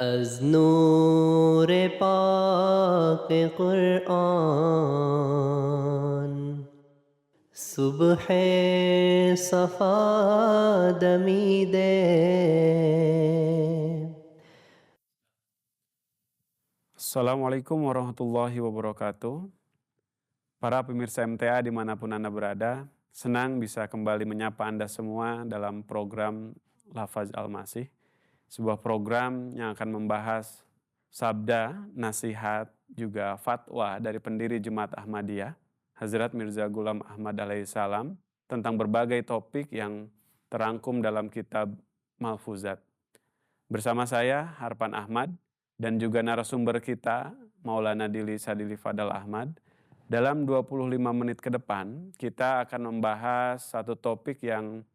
از نور پاک قرآن صبح صفا دمیده. Assalamualaikum warahmatullahi wabarakatuh. Para pemirsa MTA dimanapun Anda berada, senang bisa kembali menyapa Anda semua dalam program Lafaz Al-Masih. Sebuah program yang akan membahas sabda, nasihat, juga fatwa dari pendiri Jemaat Ahmadiyah, Hazrat Mirza Ghulam Ahmad alaihissalam, tentang berbagai topik yang terangkum dalam kitab Malfuzat. Bersama saya, Harpan Ahmad, dan juga narasumber kita, Maulana Dili Sadili Fadal Ahmad. Dalam 25 menit ke depan, kita akan membahas satu topik yang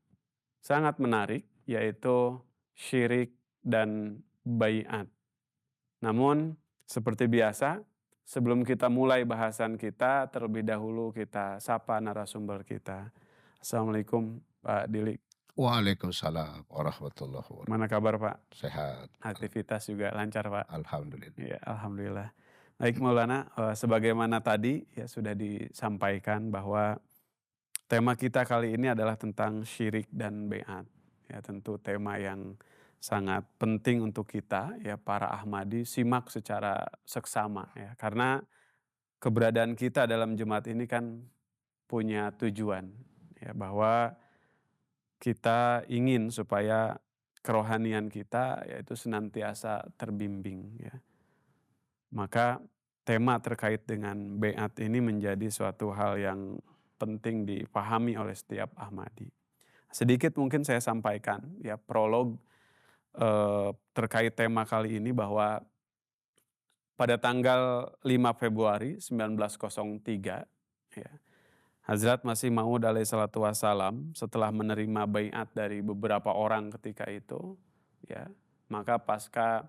sangat menarik, yaitu syirik dan baiat. Namun, seperti biasa, sebelum kita mulai bahasan kita, terlebih dahulu kita sapa narasumber kita. Assalamualaikum, Pak Dili. Waalaikumsalam warahmatullahi wabarakatuh. Mana kabar, Pak? Sehat. Aktivitas juga lancar, Pak? Alhamdulillah. Ya, alhamdulillah. Baik Maulana, sebagaimana tadi ya sudah disampaikan bahwa tema kita kali ini adalah tentang syirik dan baiat. Ya, tentu tema yang sangat penting untuk kita ya para Ahmadi simak secara seksama ya, karena keberadaan kita dalam jemaat ini kan punya tujuan ya, bahwa kita ingin supaya kerohanian kita yaitu senantiasa terbimbing ya. Maka tema terkait dengan baiat ini menjadi suatu hal yang penting dipahami oleh setiap Ahmadi. Sedikit mungkin saya sampaikan ya prolog terkait tema kali ini, bahwa pada tanggal 5 Februari 1903 ya, Hazrat Masih Maud alaihissalatu wassalam setelah menerima baiat dari beberapa orang ketika itu ya, maka pasca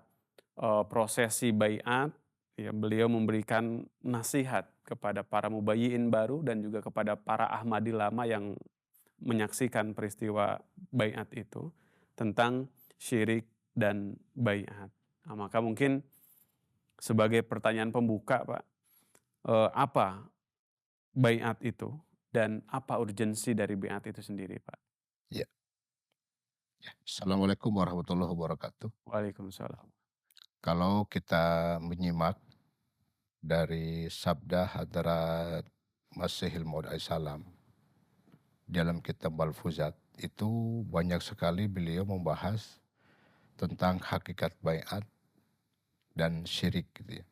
prosesi baiat ya, beliau memberikan nasihat kepada para mubayyi'in baru dan juga kepada para Ahmadi lama yang menyaksikan peristiwa baiat itu tentang syirik dan baiat. Nah, maka mungkin sebagai pertanyaan pembuka, Pak, apa baiat itu dan apa urgensi dari baiat itu sendiri, Pak? Ya. Assalamualaikum warahmatullahi wabarakatuh. Waalaikumsalam. Kalau kita menyimak dari sabda Hadrat Masihil Maud alaihissalam dalam kitab Malfuzat, itu banyak sekali beliau membahas tentang hakikat baiat dan syirik gitu ya.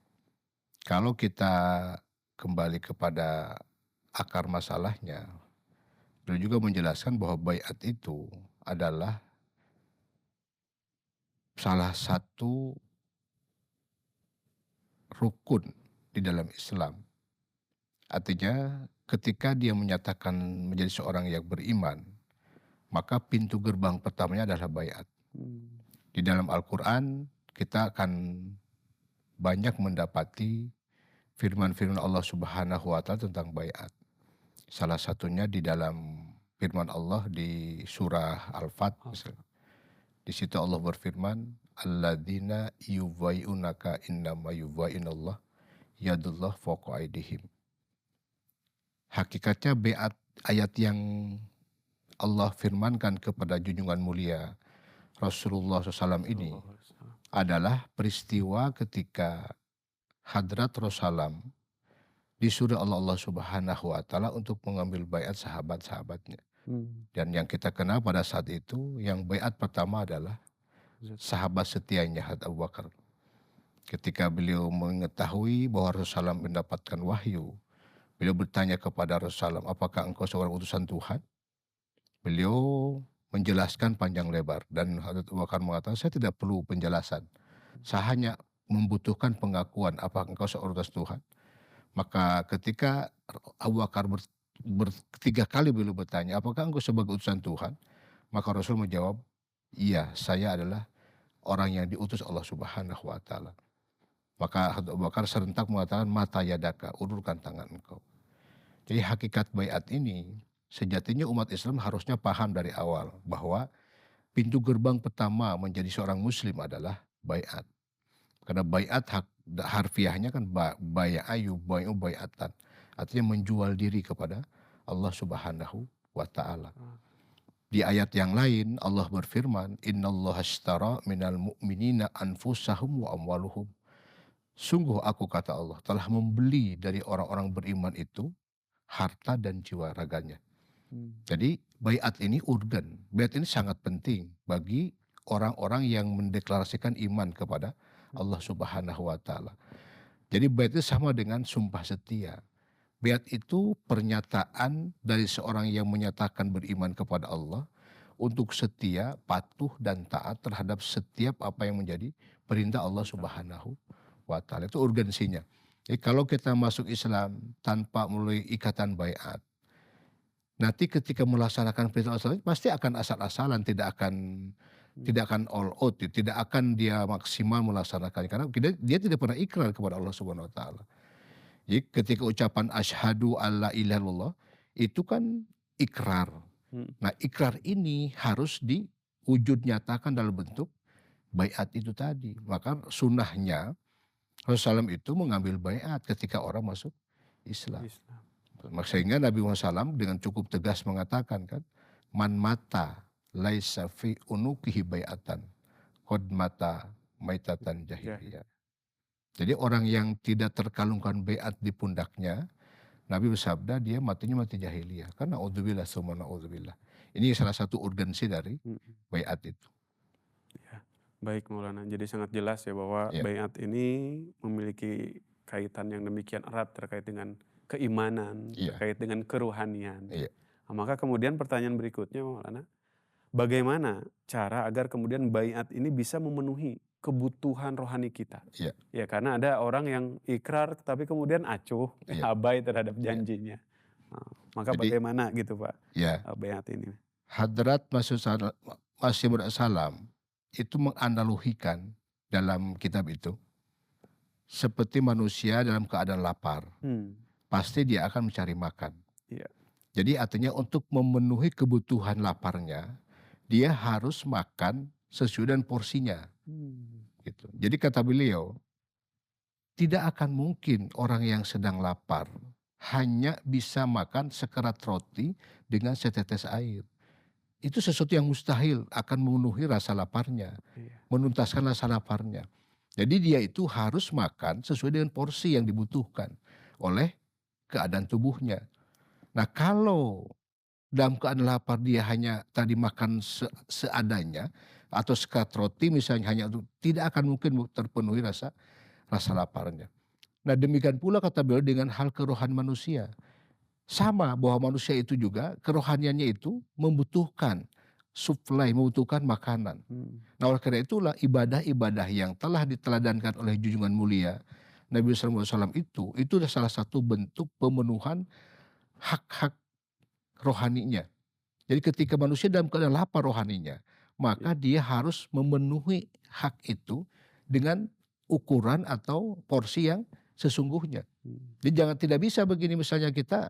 Kalau kita kembali kepada akar masalahnya, beliau juga menjelaskan bahwa baiat itu adalah salah satu rukun di dalam Islam. Artinya ketika dia menyatakan menjadi seorang yang beriman, maka pintu gerbang pertamanya adalah baiat. Di dalam Al-Quran kita akan banyak mendapati firman-firman Allah Subhanahu wa Ta'ala tentang baiat. Salah satunya di dalam firman Allah di surah Al-Fat. Di situ Allah berfirman, alladzina yubayyi'unaka innama yubayyi'unallah yadullah fawqa aydihim. Hakikatnya baiat, ayat yang Allah firmankan kepada junjungan mulia Rasulullah SAW ini adalah peristiwa ketika Hadrat Rasulullah disuruh Allah Subhanahu wa Ta'ala untuk mengambil baiat sahabat-sahabatnya. Dan yang kita kenal pada saat itu, yang baiat pertama adalah sahabat setianya Hadrat Abu Bakar. Ketika beliau mengetahui bahwa Rasulullah mendapatkan wahyu, beliau bertanya kepada Rasulullah, apakah engkau seorang utusan Tuhan? Beliau menjelaskan panjang lebar, dan Hadrat Abu Bakar mengatakan, saya tidak perlu penjelasan, saya hanya membutuhkan pengakuan apakah engkau seorang utusan Tuhan. Maka ketika Abu Bakar tiga kali beliau bertanya, apakah engkau sebagai utusan Tuhan? Maka Rasul menjawab, iya, saya adalah orang yang diutus Allah Subhanahu wa Ta'ala. Maka Abu Bakar serentak mengatakan, mata yadaka, ulurkan tangan engkau. Jadi hakikat baiat ini sejatinya umat Islam harusnya paham dari awal bahwa pintu gerbang pertama menjadi seorang muslim adalah baiat. Karena baiat harfiahnya kan baya'ayu bai'atan. Artinya menjual diri kepada Allah Subhanahu wa taala. Di ayat yang lain Allah berfirman, "Innallaha ashtara minal mu'minina anfusahum wa amwaluhum." Sungguh aku, kata Allah, telah membeli dari orang-orang beriman itu harta dan jiwa raganya. Jadi baiat ini urgen. Baiat ini sangat penting bagi orang-orang yang mendeklarasikan iman kepada Allah Subhanahu wa taala. Jadi baiat itu sama dengan sumpah setia. Baiat itu pernyataan dari seorang yang menyatakan beriman kepada Allah untuk setia, patuh dan taat terhadap setiap apa yang menjadi perintah Allah Subhanahu wa taala. Itu urgensinya. Jadi kalau kita masuk Islam tanpa melalui ikatan baiat, nanti ketika melaksanakan perintah Allah pasti akan asal-asalan, tidak akan all out, tidak akan dia maksimal melaksanakannya karena dia tidak pernah ikrar kepada Allah Subhanahu wa taala. Jadi ketika ucapan asyhadu alla ilaha illallah itu kan ikrar. Nah, ikrar ini harus diwujud nyatakan dalam bentuk baiat itu tadi. Maka sunnahnya Rasulullah SAW itu mengambil baiat ketika orang masuk Islam. Sehingga Nabi Muhammad SAW dengan cukup tegas mengatakan kan, man mata laisa fi unukihi bai'atan qad mata maitatan jahiliyah. Jadi orang yang tidak terkalungkan baiat di pundaknya, Nabi bersabda dia matinya mati jahiliyah. Karena naudzubillah summa naudzubillah. Ini salah satu urgensi dari baiat itu. Ya. Baik Maulana, jadi sangat jelas ya bahwa baiat ini memiliki kaitan yang demikian erat terkait dengan keimanan, terkait dengan keruhanian. Nah, maka kemudian pertanyaan berikutnya Maulana, bagaimana cara agar kemudian baiat ini bisa memenuhi kebutuhan rohani kita? Ya, karena ada orang yang ikrar tapi kemudian acuh, abai terhadap janjinya. Nah, maka jadi, bagaimana gitu Pak baiat ini? Hadrat Masih Maud Salam itu menganalogikan dalam kitab itu seperti manusia dalam keadaan lapar. Pasti dia akan mencari makan. Jadi artinya untuk memenuhi kebutuhan laparnya, dia harus makan sesuai dengan porsinya. Gitu. Jadi kata beliau, tidak akan mungkin orang yang sedang lapar hanya bisa makan sekerat roti dengan setetes air. Itu sesuatu yang mustahil akan memenuhi rasa laparnya, menuntaskan rasa laparnya. Jadi dia itu harus makan sesuai dengan porsi yang dibutuhkan oleh keadaan tubuhnya. Nah kalau dalam keadaan lapar dia hanya tadi makan seadanya atau sekat roti misalnya hanya untuk, tidak akan mungkin terpenuhi rasa laparnya. Nah demikian pula kata beliau dengan hal kerohanian manusia. Sama bahwa manusia itu juga kerohaniannya itu membutuhkan supply, membutuhkan makanan. Nah oleh karena itulah ibadah-ibadah yang telah diteladankan oleh junjungan mulia Nabi SAW itu adalah salah satu bentuk pemenuhan hak-hak rohaninya. Jadi ketika manusia dalam keadaan lapar rohaninya, maka dia harus memenuhi hak itu dengan ukuran atau porsi yang sesungguhnya. Jadi tidak bisa begini misalnya kita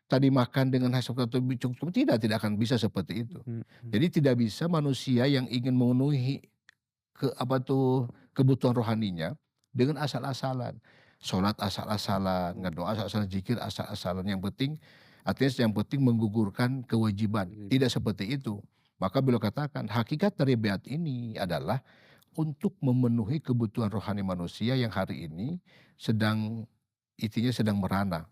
tadi makan dengan hasil atau cukup, tidak akan bisa seperti itu. Jadi tidak bisa manusia yang ingin memenuhi kebutuhan rohaninya dengan asal-asalan. Sholat asal-asalan, ngedoa asal-asalan, zikir asal-asalan. Yang penting menggugurkan kewajiban. Tidak seperti itu. Maka beliau katakan hakikat dari baiat ini adalah untuk memenuhi kebutuhan rohani manusia yang hari ini sedang merana.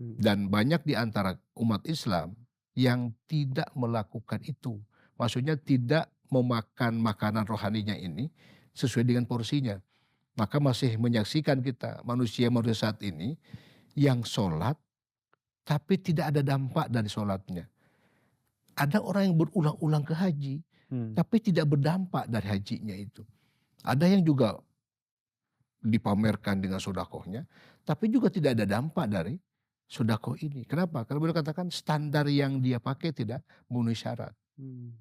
Dan banyak di antara umat Islam yang tidak melakukan itu. Maksudnya tidak memakan makanan rohaninya ini sesuai dengan porsinya. Maka masih menyaksikan kita manusia saat ini yang sholat tapi tidak ada dampak dari sholatnya. Ada orang yang berulang-ulang ke haji tapi tidak berdampak dari hajinya itu. Ada yang juga dipamerkan dengan sodakohnya tapi juga tidak ada dampak dari sodakoh ini. Kenapa? Karena beliau katakan standar yang dia pakai tidak memenuhi syarat.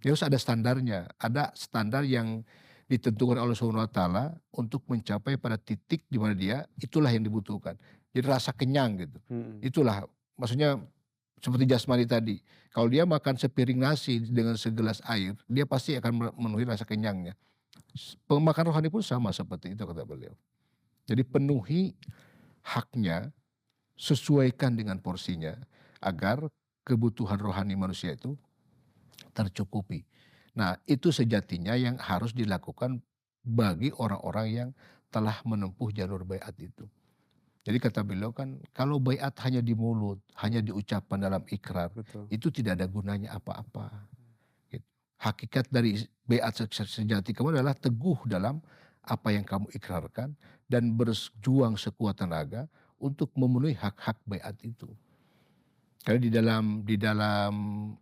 Dia harus ada standarnya. Ada standar yang ditentukan oleh Subhanahu wa taala untuk mencapai pada titik di mana dia itulah yang dibutuhkan. Jadi rasa kenyang gitu. Itulah maksudnya seperti jasmani tadi. Kalau dia makan sepiring nasi dengan segelas air, dia pasti akan memenuhi rasa kenyangnya. Pemakan rohani pun sama seperti itu kata beliau. Jadi penuhi haknya, sesuaikan dengan porsinya agar kebutuhan rohani manusia itu tercukupi. Nah, itu sejatinya yang harus dilakukan bagi orang-orang yang telah menempuh jalur baiat itu. Jadi kata beliau kan, kalau baiat hanya di mulut, hanya diucapkan dalam ikrar, Betul. itu tidak ada gunanya apa-apa. Gitu. Hakikat dari baiat sejati kamu adalah teguh dalam apa yang kamu ikrarkan dan berjuang sekuat tenaga untuk memenuhi hak-hak baiat itu. Karena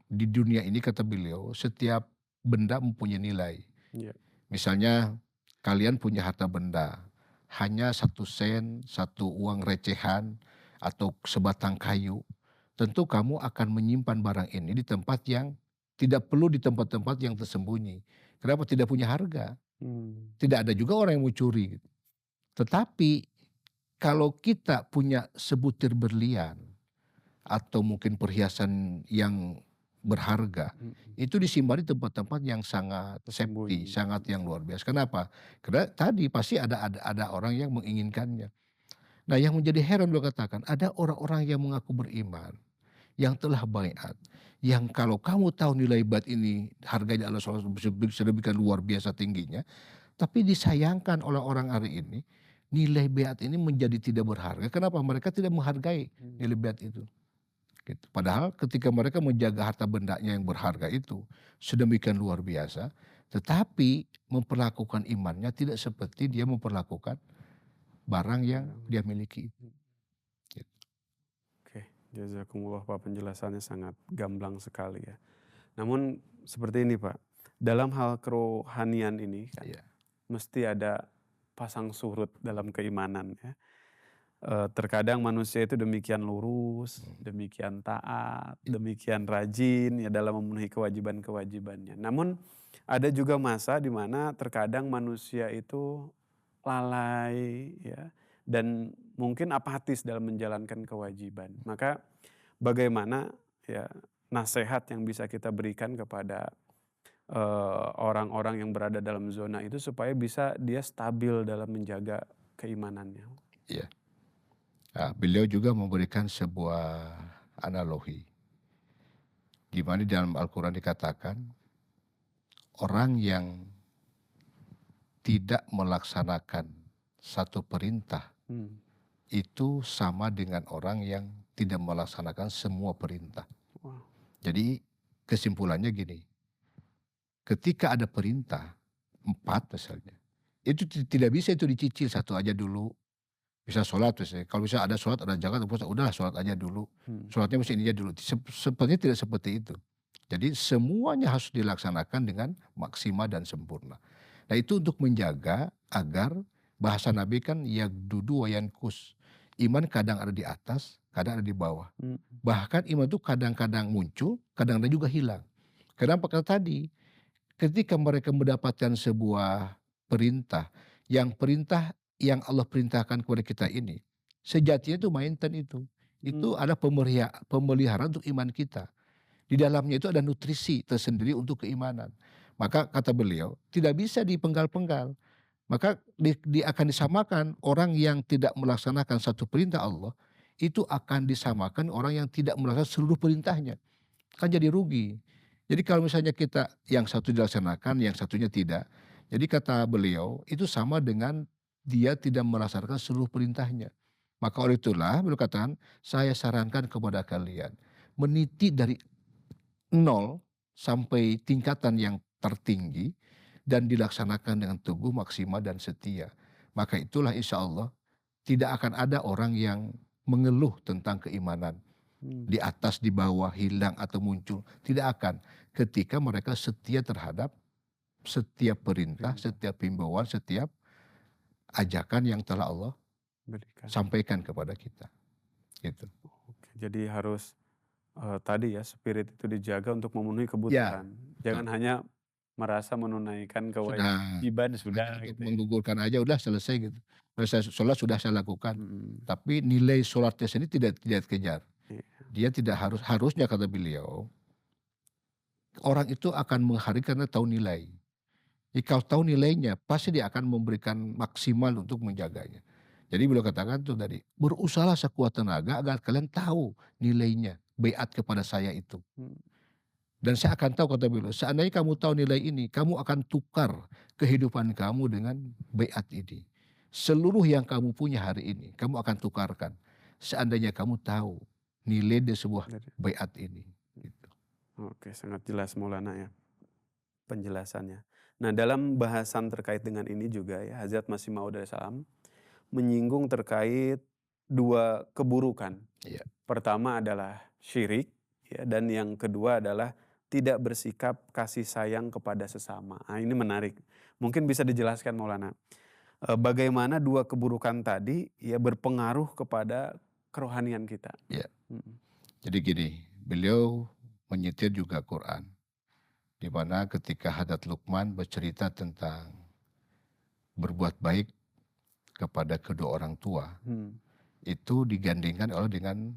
di dunia ini kata beliau, setiap benda mempunyai nilai. Iya. Misalnya kalian punya harta benda, hanya 1 sen, satu uang recehan, atau sebatang kayu. Tentu kamu akan menyimpan barang ini di tempat yang tidak perlu di tempat-tempat yang tersembunyi. Kenapa? Tidak punya harga. Hmm. Tidak ada juga orang yang mau curi. Tetapi kalau kita punya sebutir berlian atau mungkin perhiasan yang berharga, itu disimpan di tempat-tempat yang sangat safety, Tersembunyi. sangat yang luar biasa. Kenapa? Karena tadi pasti ada orang yang menginginkannya. Nah, yang menjadi heran beliau katakan, ada orang-orang yang mengaku beriman, yang telah baiat, yang kalau kamu tahu nilai baiat ini harganya Allah SWT sedemikian luar biasa tingginya, tapi disayangkan oleh orang hari ini, nilai baiat ini menjadi tidak berharga. Kenapa? Mereka tidak menghargai nilai baiat itu. Gitu. Padahal ketika mereka menjaga harta bendanya yang berharga itu sedemikian luar biasa, tetapi memperlakukan imannya tidak seperti dia memperlakukan barang yang dia miliki. Gitu. Oke, jazakumullah Pak, penjelasannya sangat gamblang sekali ya. Namun seperti ini Pak, dalam hal kerohanian ini kan Iya. mesti ada pasang surut dalam keimanan ya. Terkadang manusia itu demikian lurus, demikian taat, demikian rajin ya dalam memenuhi kewajiban-kewajibannya. Namun ada juga masa di mana terkadang manusia itu lalai ya dan mungkin apatis dalam menjalankan kewajiban. Maka bagaimana ya nasihat yang bisa kita berikan kepada orang-orang yang berada dalam zona itu supaya bisa dia stabil dalam menjaga keimanannya? Iya. Nah, beliau juga memberikan sebuah analogi, di mana di dalam Al-Quran dikatakan orang yang tidak melaksanakan satu perintah itu sama dengan orang yang tidak melaksanakan semua perintah. Wah. Jadi kesimpulannya gini, ketika ada perintah 4 misalnya, itu tidak bisa itu dicicil satu aja dulu. Bisa sholat misalnya, kalau bisa ada sholat, ada zakat, udahlah sholat aja dulu. Sholatnya mesti ini aja dulu. Sepertinya tidak seperti itu. Jadi semuanya harus dilaksanakan dengan maksimal dan sempurna. Nah, itu untuk menjaga agar bahasa Nabi kan yagdudu wa yankus. Iman kadang ada di atas, kadang ada di bawah. Bahkan iman itu kadang-kadang muncul, kadang-kadang juga hilang. Kenapa? Karena tadi ketika mereka mendapatkan sebuah perintah yang Allah perintahkan kepada kita ini, sejatinya itu maintan itu. Itu ada pemeliharaan untuk iman kita. Di dalamnya itu ada nutrisi tersendiri untuk keimanan. Maka kata beliau, tidak bisa dipenggal-penggal. Maka akan disamakan orang yang tidak melaksanakan satu perintah Allah, itu akan disamakan orang yang tidak melaksanakan seluruh perintahnya. Kan jadi rugi. Jadi kalau misalnya kita yang satu dilaksanakan, yang satunya tidak. Jadi kata beliau, itu sama dengan dia tidak melaksanakan seluruh perintahnya. Maka oleh itulah beliau katakan, saya sarankan kepada kalian meniti dari 0 sampai tingkatan yang tertinggi dan dilaksanakan dengan teguh, maksimal dan setia. Maka itulah insya Allah tidak akan ada orang yang mengeluh tentang keimanan. Di atas, di bawah, hilang atau muncul. Tidak akan. Ketika mereka setia terhadap setiap perintah, setiap himbauan, setiap ajakan yang telah Allah sampaikan kepada kita. Gitu. Oke, jadi harus tadi ya spirit itu dijaga untuk memenuhi kebutuhan. Jangan hanya merasa menunaikan kewajiban sudah gitu. Menggugurkan aja udah selesai gitu. Sholat sudah saya lakukan. Tapi nilai sholatnya sendiri tidak kejar. Dia tidak harusnya kata beliau, orang itu akan menghargai karena tahu nilai. Jika tahu nilainya, pasti dia akan memberikan maksimal untuk menjaganya. Jadi beliau katakan tuh tadi, berusahalah sekuat tenaga agar kalian tahu nilainya, baiat kepada saya itu. Hmm. Dan saya akan tahu, kata beliau, seandainya kamu tahu nilai ini, kamu akan tukar kehidupan kamu dengan baiat ini. Seluruh yang kamu punya hari ini, kamu akan tukarkan. Seandainya kamu tahu nilai dari sebuah Jadi, baiat ini. Gitu. oke, sangat jelas Maulana ya penjelasannya. Nah, dalam bahasan terkait dengan ini juga ya, Hazrat Masih Maud salam menyinggung terkait dua keburukan. Iya. Pertama adalah syirik, ya, dan yang kedua adalah tidak bersikap kasih sayang kepada sesama. Nah, ini menarik. Mungkin bisa dijelaskan Maulana, bagaimana dua keburukan tadi ya berpengaruh kepada kerohanian kita. Iya. Mm. Jadi gini, beliau menyetir juga Quran, di mana ketika Hadrat Luqman bercerita tentang berbuat baik kepada kedua orang tua, itu digandingkan oleh dengan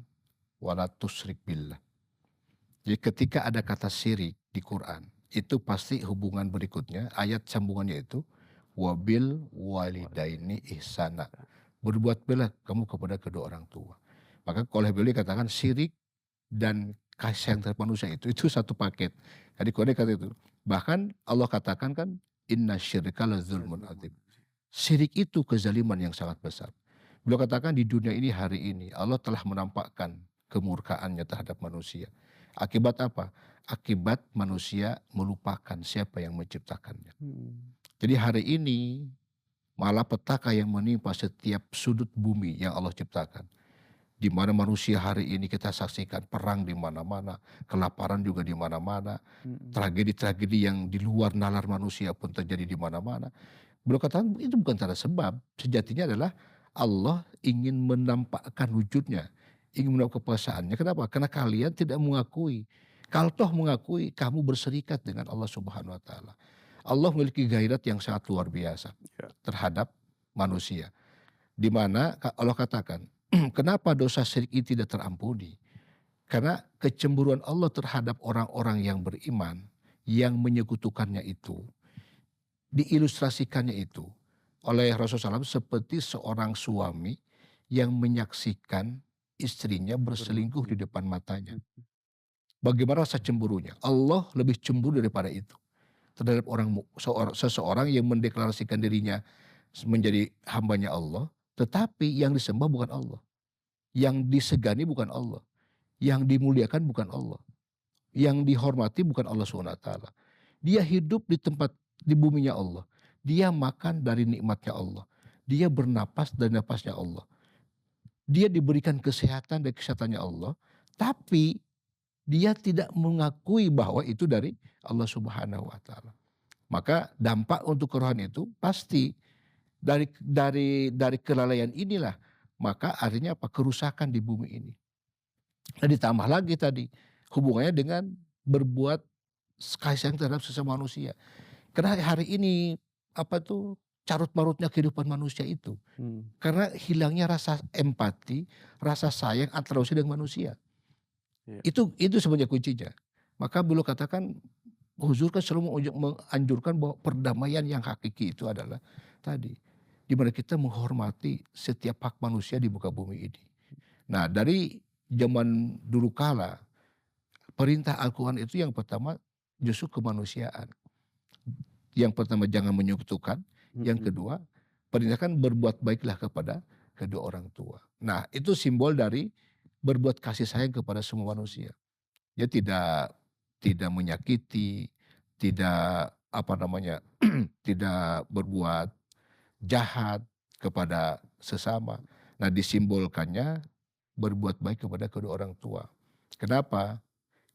wala tusyrik billah. Jadi ketika ada kata syirik di Quran, itu pasti hubungan berikutnya, ayat sambungannya itu wabil walidaini ihsana. Berbuat baiklah kamu kepada kedua orang tua. Maka oleh beliau katakan syirik dan kasih sayang terhadap manusia itu satu paket. Jadi Quran kata itu. Bahkan Allah katakan kan inna syirka la zulmun adzim. Syirik itu kezaliman yang sangat besar. Beliau katakan di dunia ini hari ini Allah telah menampakkan kemurkaannya terhadap manusia. Akibat apa? Akibat manusia melupakan siapa yang menciptakannya. Jadi hari ini malapetaka yang menimpa setiap sudut bumi yang Allah ciptakan. Di mana manusia hari ini kita saksikan perang di mana-mana, kelaparan juga di mana-mana, tragedi-tragedi yang di luar nalar manusia pun terjadi di mana-mana. Beliau katakan itu bukan tanpa sebab, sejatinya adalah Allah ingin menampakkan wujudnya, ingin menampakkan kekuasaannya. Kenapa? Karena kalian tidak mengakui. Kalau toh mengakui, kamu berserikat dengan Allah Subhanahu wa Ta'ala. Allah memiliki gairat yang sangat luar biasa terhadap manusia. Di mana Allah katakan, kenapa dosa syirik ini tidak terampuni? Karena kecemburuan Allah terhadap orang-orang yang beriman, yang menyekutukannya itu, diilustrasikannya itu oleh Rasulullah SAW seperti seorang suami yang menyaksikan istrinya berselingkuh di depan matanya. Bagaimana rasa cemburunya? Allah lebih cemburu daripada itu terhadap seseorang yang mendeklarasikan dirinya menjadi hambanya Allah, tetapi yang disembah bukan Allah, yang disegani bukan Allah, yang dimuliakan bukan Allah, yang dihormati bukan Allah SWT. Dia hidup di buminya Allah, dia makan dari nikmatnya Allah, dia bernapas dari napasnya Allah, dia diberikan kesehatan dari kesehatannya Allah, tapi dia tidak mengakui bahwa itu dari Allah Subhanahu wa Ta'ala. Maka dampak untuk kerohanian itu pasti dari kelalaian inilah, maka artinya apa? Kerusakan di bumi ini. Nah, ditambah lagi tadi hubungannya dengan berbuat kasih sayang terhadap sesama manusia. Karena hari ini carut marutnya kehidupan manusia itu. Karena hilangnya rasa empati, rasa sayang antara manusia dengan manusia. Itu sebenarnya kuncinya. Maka beliau katakan, Huzur kan selalu menganjurkan bahwa perdamaian yang hakiki itu adalah tadi, di mana kita menghormati setiap hak manusia di muka bumi ini. Nah, dari zaman dulu kala, perintah Al-Quran itu yang pertama justru kemanusiaan. Yang pertama jangan menyekutukan, yang kedua perintahkan berbuat baiklah kepada kedua orang tua. Nah, itu simbol dari berbuat kasih sayang kepada semua manusia. Ya tidak menyakiti, tidak tidak berbuat jahat kepada sesama. Nah, disimbolkannya berbuat baik kepada kedua orang tua. Kenapa?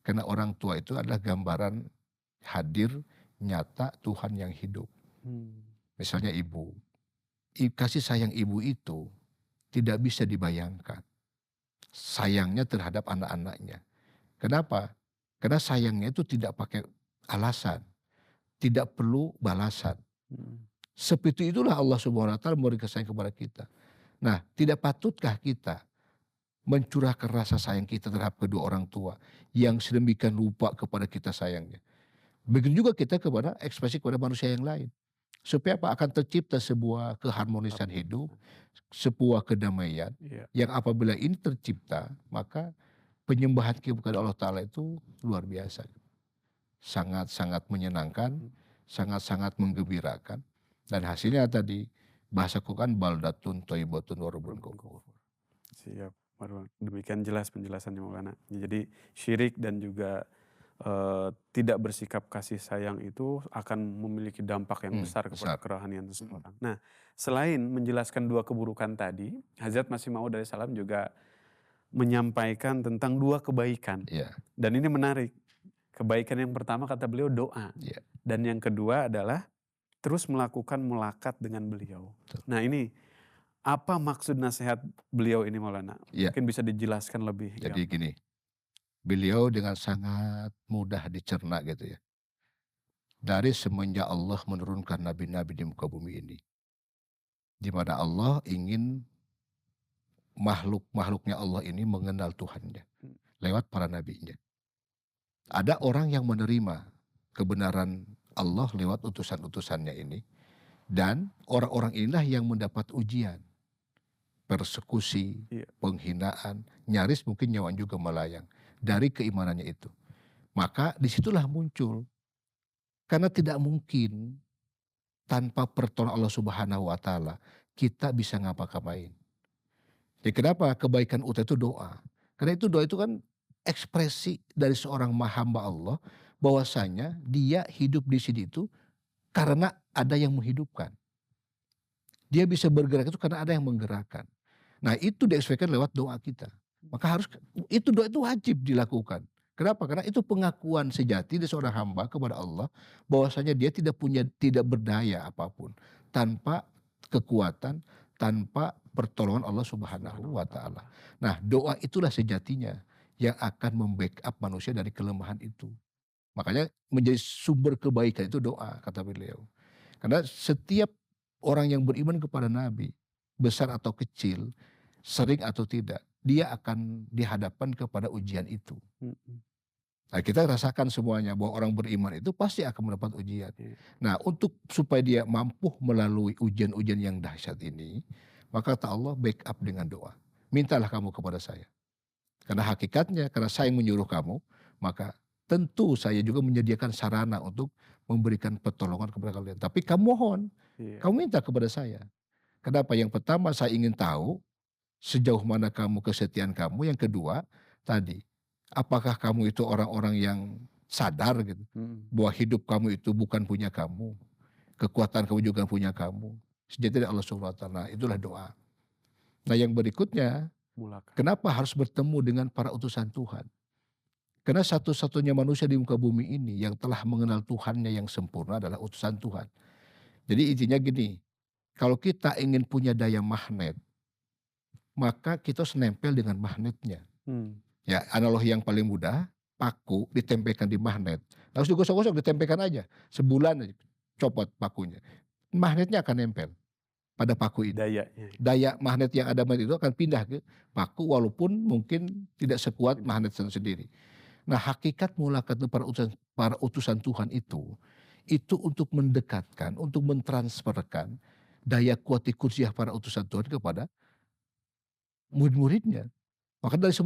Karena orang tua itu adalah gambaran hadir nyata Tuhan yang hidup. Misalnya ibu. Kasih sayang ibu itu tidak bisa dibayangkan. Sayangnya terhadap anak-anaknya. Kenapa? Karena sayangnya itu tidak pakai alasan. Tidak perlu balasan. Seperti itulah Allah Subhanahu wa Ta'ala memberikan sayang kepada kita. Nah, tidak patutkah kita mencurahkan rasa sayang kita terhadap kedua orang tua yang sedemikian lupa kepada kita sayangnya. Begitu juga kita ekspresi kepada manusia yang lain. Supaya apa? Akan tercipta sebuah keharmonisan hidup, sebuah kedamaian, Iya. yang apabila ini tercipta, maka penyembahan kita kepada Allah Ta'ala itu luar biasa. Sangat-sangat menyenangkan, Hmm. sangat-sangat menggembirakan. Dan hasilnya tadi, bahasa Quran baldatun thayyibatun wa rabbun ghafur. Siap. Waduh, demikian jelas penjelasannya Maulana. Jadi syirik dan juga tidak bersikap kasih sayang itu akan memiliki dampak yang besar kepada Besar. kerohanian seseorang. Nah, selain menjelaskan dua keburukan tadi, Hazrat Masih Maud alaihi salam juga menyampaikan tentang dua kebaikan. Ya, Dan ini menarik. Kebaikan yang pertama kata beliau doa. ya. Dan yang kedua adalah terus melakukan mulakat dengan beliau. Betul. Nah ini, apa maksud nasihat beliau ini Maulana? Ya. Mungkin bisa dijelaskan lebih. Jadi gini, beliau dengan sangat mudah dicerna gitu ya. Dari semenjak Allah menurunkan nabi-nabi di muka bumi ini, di mana Allah ingin makhluk-makhluknya Allah ini mengenal Tuhannya lewat para nabinya. Ada orang yang menerima kebenaran Allah lewat utusan-utusannya ini, dan orang-orang inilah yang mendapat ujian, persekusi, penghinaan, nyaris mungkin nyawa juga melayang dari keimanannya itu. Maka disitulah muncul, karena tidak mungkin tanpa pertolongan Allah Subhanahu wa Ta'ala kita bisa ngapa-ngapain. Jadi kenapa kebaikan utama itu doa? Karena itu doa itu kan ekspresi dari seorang hamba Allah bahwasanya dia hidup di sini itu karena ada yang menghidupkan. Dia bisa bergerak itu karena ada yang menggerakkan. Nah itu diekspresikan lewat doa kita. Maka doa itu wajib dilakukan. Kenapa? Karena itu pengakuan sejati dari seorang hamba kepada Allah bahwasanya dia tidak berdaya apapun tanpa kekuatan, tanpa pertolongan Allah Subhanahu wa Ta'ala. Nah, doa itulah sejatinya yang akan membackup manusia dari kelemahan itu. Makanya menjadi sumber kebaikan itu doa, kata beliau. Karena setiap orang yang beriman kepada Nabi, besar atau kecil, sering atau tidak, dia akan dihadapkan kepada ujian itu. Nah, kita rasakan semuanya bahwa orang beriman itu pasti akan mendapat ujian. Nah, supaya dia mampu melalui ujian-ujian yang dahsyat ini, maka kata Allah backup dengan doa. Mintalah kamu kepada saya. Karena hakikatnya, karena saya yang menyuruh kamu, maka tentu saya juga menyediakan sarana untuk memberikan pertolongan kepada kalian. Tapi kamu mohon, kamu minta kepada saya. Kenapa? Yang pertama saya ingin tahu sejauh mana kamu kesetiaan kamu. Yang kedua tadi, apakah kamu itu orang-orang yang sadar gitu bahwa hidup kamu itu bukan punya kamu, kekuatan kamu juga punya kamu, sejati dari Allah Subhanahu wa Ta'ala. Itulah doa. Nah yang berikutnya, kenapa harus bertemu dengan para utusan Tuhan? Karena satu-satunya manusia di muka bumi ini yang telah mengenal Tuhannya yang sempurna adalah utusan Tuhan. Jadi intinya gini, kalau kita ingin punya daya magnet, maka kita harus nempel dengan magnetnya. Ya, analogi yang paling mudah, paku ditempelkan di magnet. Harus digosok-gosok, ditempelkan aja. Sebulan aja, copot pakunya. Magnetnya akan nempel pada paku ini. Daya magnet yang ada magnet itu akan pindah ke paku walaupun mungkin tidak sekuat magnet sendiri. Nah hakikat mulakat para utusan Tuhan itu untuk mendekatkan, untuk mentransferkan daya kuati kursiah para utusan Tuhan kepada murid-muridnya. Maka dari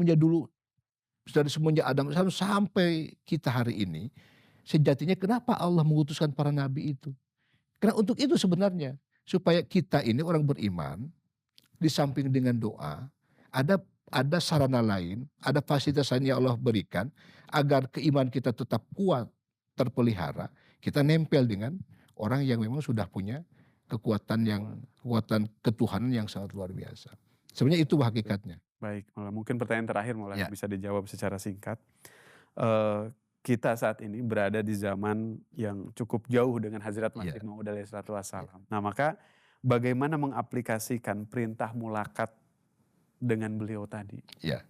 semenjak Adam sampai kita hari ini, sejatinya kenapa Allah mengutuskan para nabi itu? Karena untuk itu sebenarnya, supaya kita ini orang beriman, di samping dengan doa, ada sarana lain, ada fasilitas lain yang Allah berikan, agar keimanan kita tetap kuat, terpelihara, kita nempel dengan orang yang memang sudah punya kekuatan ketuhanan yang sangat luar biasa. Sebenarnya itu hakikatnya. Baik, mungkin pertanyaan terakhir Maulana bisa dijawab secara singkat. Kita saat ini berada di zaman yang cukup jauh dengan Hazrat Masih Maud alaihi wassalam. Nah maka bagaimana mengaplikasikan perintah mulakat dengan beliau tadi? Ya,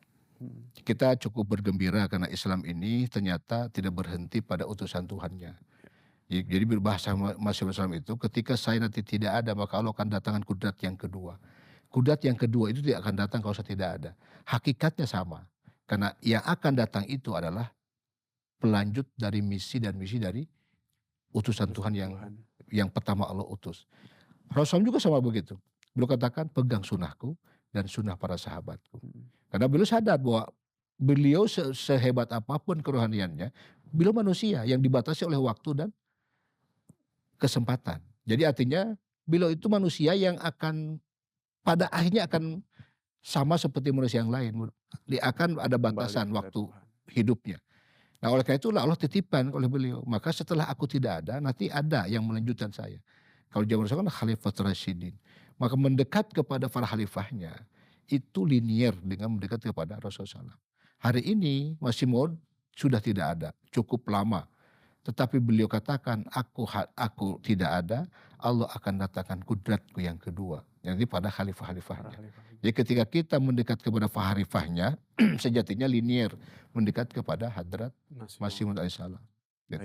kita cukup bergembira karena Islam ini ternyata tidak berhenti pada utusan Tuhannya. Jadi berbahasa Masih Maud itu, ketika saya nanti tidak ada, maka Allah akan datangkan kudrat yang kedua. Kudrat yang kedua itu tidak akan datang kalau saya tidak ada. Hakikatnya sama. Karena yang akan datang itu adalah pelanjut dari misi dari utusan Tuhan yang pertama Allah utus. Rasul juga sama begitu. Beliau katakan pegang sunnahku dan sunnah para sahabatku. Karena beliau sadar bahwa beliau sehebat apapun kerohaniannya, beliau manusia yang dibatasi oleh waktu dan kesempatan. Jadi artinya beliau itu manusia yang akan pada akhirnya akan sama seperti manusia yang lain. Dia akan ada batasan waktu hidupnya. Nah oleh karena itulah Allah titipkan oleh beliau. Maka setelah aku tidak ada, nanti ada yang melanjutkan saya. Kalau zaman Rasul kan Khalifat Rasyidin. Maka mendekat kepada para khalifahnya itu linier dengan mendekat kepada Rasulullah SAW. Hari ini Masih Maud sudah tidak ada, cukup lama. Tetapi beliau katakan, aku tidak ada, Allah akan datangkan kudratku yang kedua. Jadi pada khalifah-khalifahnya. Jadi ketika kita mendekat kepada khalifahnya, sejatinya linier mendekat kepada hadrat Masih Maud alaihissalam.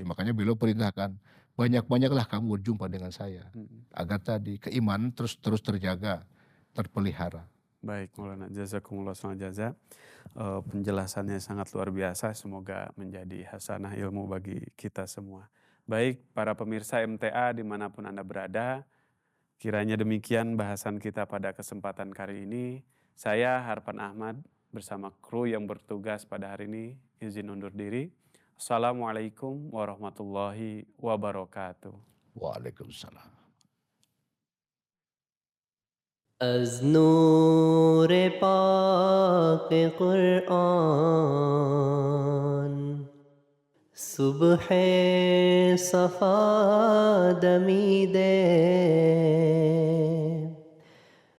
Makanya beliau perintahkan, banyak-banyaklah kamu berjumpa dengan saya. Agar tadi keimanan terus terjaga, terpelihara. Baik Maulana, jazakumullah jaza. Penjelasannya sangat luar biasa, semoga menjadi hasanah ilmu bagi kita semua. Baik para pemirsa MTA dimanapun Anda berada, kiranya demikian bahasan kita pada kesempatan kali ini. Saya Harpan Ahmad bersama kru yang bertugas pada hari ini izin undur diri. Assalamualaikum warahmatullahi wabarakatuh. Waalaikumsalam. از نور پاک قرآن صبح صفا دمیده